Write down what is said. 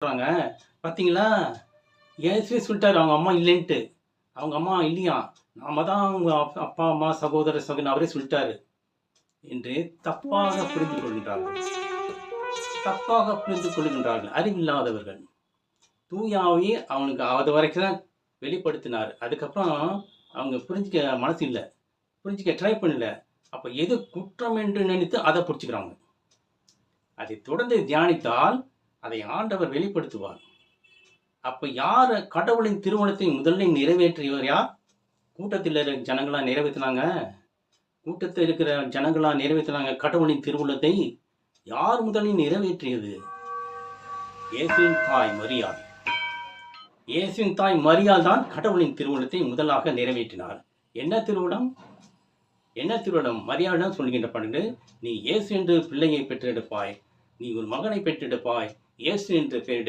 சொல்றாங்க. பார்த்தீங்களா? ஏசுவே சொல்லிட்டாரு அவங்க அம்மா இல்லன்ட்டு. அவங்க அம்மா இல்லையாம். நாம தான் அவங்க அப்பா, அம்மா, சகோதர, சகோதரன் அவரே சொல்லிட்டாரு என்று தப்பாக புரிந்து கொள்கின்றார்கள். தப்பாக புரிந்து கொள்கின்றார்கள். அறிவில்லாதவர்கள். தூய ஆவி அவனுக்கு அது வரைக்கும் தான் வெளிப்படுத்தினாரு. அதுக்கப்புறம் அவங்க புரிஞ்சுக்க மனசு இல்ல. புரிஞ்சுக்க ட்ரை பண்ணல. அப்ப எது குற்றம் என்று நினைத்து அத புடிச்சுக்கிறாங்க. அதை தொடர்ந்து தியானித்தால், அதை ஆண்டவர் வெளிப்படுத்துவார். அப்ப யார் கடவுளின் திருவுளத்தை முதலில் நிறைவேற்றியவர் யார்? கூட்டத்தில இருக்கிற ஜனங்களா நிறைவேத்துனாங்க? கூட்டத்தில் இருக்கிற ஜனங்களா நிறைவேத்துனாங்க கடவுளின் திருவுளத்தை? யார் முதலில் நிறைவேற்றியது? இயேசுவின் தாய் மரியாள். இயேசுவின் தாய் மரியாள் தான் கடவுளின் திருவுளத்தை முதலாக நிறைவேற்றினார். என்ன திருவுளம்? என்ன திருவுளம்? மரியாளிடம் சொல்கின்ற பாருங்க, நீ இயேசு என்று பிள்ளையை பெற்றெடுப்பாய். நீ ஒரு மகனை பெற்றெடுப்பாய். இயேசு என்று பெயரிடு.